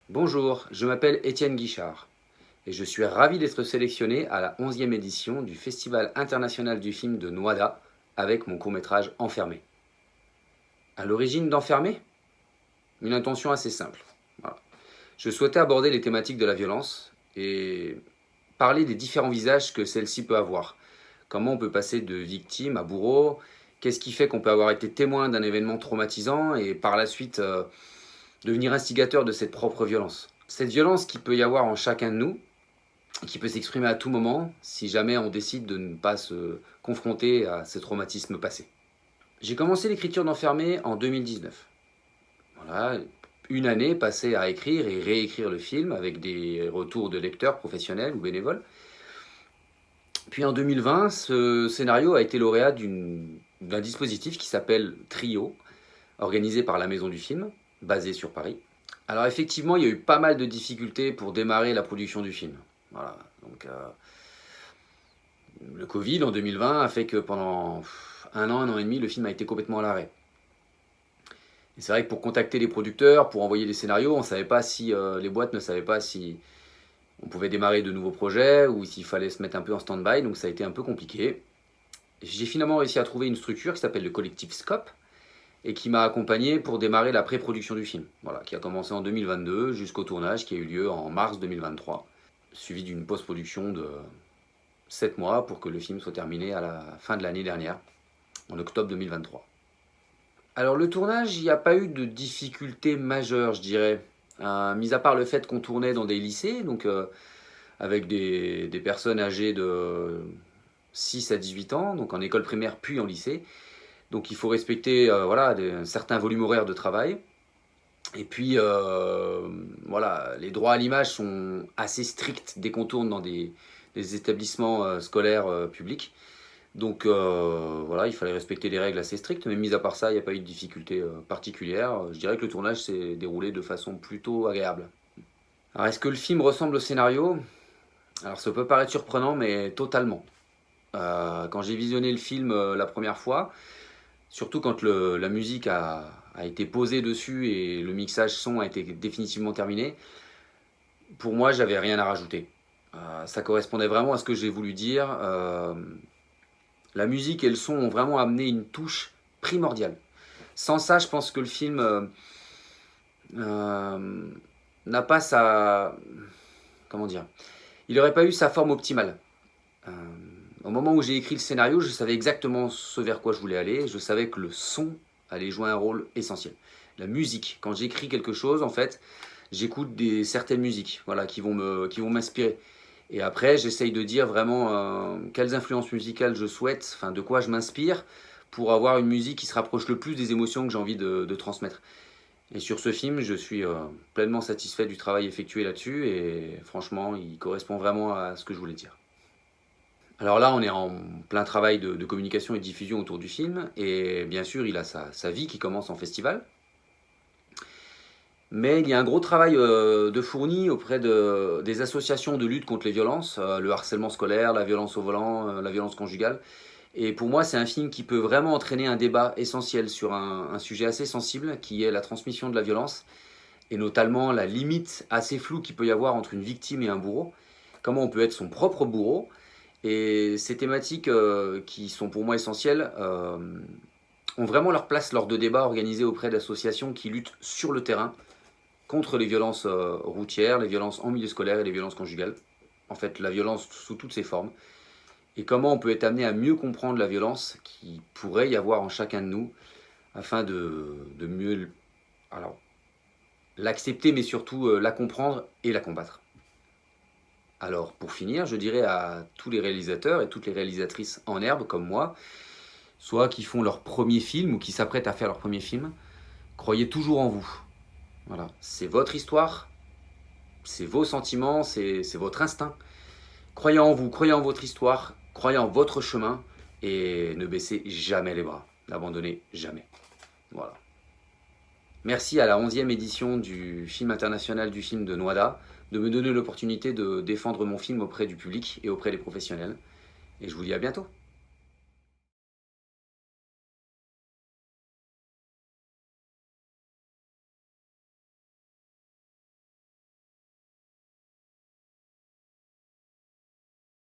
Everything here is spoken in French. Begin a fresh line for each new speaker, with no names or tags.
Bonjour, je m'appelle Étienne Guichard et je suis ravi d'être sélectionné à la 11e édition du Festival international du film de Noida avec mon court-métrage Enfermé. À l'origine d'Enfermé, une intention assez simple. Voilà. Je souhaitais aborder les thématiques de la violence et parler des différents visages que celle-ci peut avoir. Comment on peut passer de victime à bourreau, qu'est-ce qui fait qu'on peut avoir été témoin d'un événement traumatisant et par la suite devenir instigateur de cette propre violence. Cette violence qui peut y avoir en chacun de nous, qui peut s'exprimer à tout moment si jamais on décide de ne pas se confronter à ce traumatisme passé. J'ai commencé l'écriture d'Enfermé en 2019. Voilà, une année passée à écrire et réécrire le film avec des retours de lecteurs professionnels ou bénévoles. Puis en 2020, ce scénario a été lauréat d'un dispositif qui s'appelle Trio, organisé par la Maison du Film, basé sur Paris. Alors effectivement, il y a eu pas mal de difficultés pour démarrer la production du film. Voilà, donc le Covid en 2020 a fait que pendant un an et demi, le film a été complètement à l'arrêt. Et c'est vrai que pour contacter les producteurs, pour envoyer des scénarios, on savait pas si les boîtes ne savaient pas si on pouvait démarrer de nouveaux projets ou s'il fallait se mettre un peu en stand-by, donc ça a été un peu compliqué. J'ai finalement réussi à trouver une structure qui s'appelle le collectif Scope et qui m'a accompagné pour démarrer la pré-production du film, voilà, qui a commencé en 2022 jusqu'au tournage qui a eu lieu en mars 2023, suivi d'une post-production de 7 mois pour que le film soit terminé à la fin de l'année dernière, en octobre 2023. Alors le tournage, il n'y a pas eu de difficultés majeures, je dirais. Mis à part le fait qu'on tournait dans des lycées, donc avec des personnes âgées de 6 à 18 ans, donc en école primaire puis en lycée. Donc il faut respecter voilà, un certain volume horaire de travail. Et puis voilà, les droits à l'image sont assez stricts dès qu'on tourne dans des établissements scolaires publics. Donc voilà, il fallait respecter des règles assez strictes, mais mis à part ça, il n'y a pas eu de difficultés particulières. Je dirais que le tournage s'est déroulé de façon plutôt agréable. Alors est-ce que le film ressemble au scénario? Alors ça peut paraître surprenant, mais totalement. Quand j'ai visionné le film la première fois, surtout quand la musique a été posée dessus et le mixage son a été définitivement terminé, pour moi, j'avais rien à rajouter. Ça correspondait vraiment à ce que j'ai voulu dire. La musique et le son ont vraiment amené une touche primordiale. Sans ça, je pense que le film n'a pas sa... Comment dire? Il n'aurait pas eu sa forme optimale. Euh, Au moment où j'ai écrit le scénario, je savais exactement ce vers quoi je voulais aller. Je savais que le son allait jouer un rôle essentiel. La musique, quand j'écris quelque chose, en fait, j'écoute certaines musiques, voilà, qui vont m'inspirer. Et après, j'essaye de dire vraiment quelles influences musicales je souhaite, enfin de quoi je m'inspire, pour avoir une musique qui se rapproche le plus des émotions que j'ai envie de transmettre. Et sur ce film, je suis pleinement satisfait du travail effectué là-dessus, et franchement, il correspond vraiment à ce que je voulais dire. Alors là, on est en plein travail de communication et de diffusion autour du film, et bien sûr, il a sa vie qui commence en festival. Mais il y a un gros travail de fourni auprès des associations de lutte contre les violences, le harcèlement scolaire, la violence au volant, la violence conjugale. Et pour moi, c'est un film qui peut vraiment entraîner un débat essentiel sur un sujet assez sensible, qui est la transmission de la violence, et notamment la limite assez floue qu'il peut y avoir entre une victime et un bourreau. Comment on peut être son propre bourreau. Et ces thématiques qui sont pour moi essentielles ont vraiment leur place lors de débats organisés auprès d'associations qui luttent sur le terrain contre les violences routières, les violences en milieu scolaire et les violences conjugales. En fait, la violence sous toutes ses formes. Et comment on peut être amené à mieux comprendre la violence qui pourrait y avoir en chacun de nous afin de mieux alors, l'accepter, mais surtout la comprendre et la combattre. Alors, pour finir, je dirais à tous les réalisateurs et toutes les réalisatrices en herbe, comme moi, soit qui font leur premier film ou qui s'apprêtent à faire leur premier film, croyez toujours en vous. Voilà, c'est votre histoire, c'est vos sentiments, c'est votre instinct. Croyez en vous, croyez en votre histoire, croyez en votre chemin et ne baissez jamais les bras. N'abandonnez jamais. Voilà. Merci à la 11e édition du film international du film de Noida de me donner l'opportunité de défendre mon film auprès du public et auprès des professionnels. Et je vous dis à bientôt.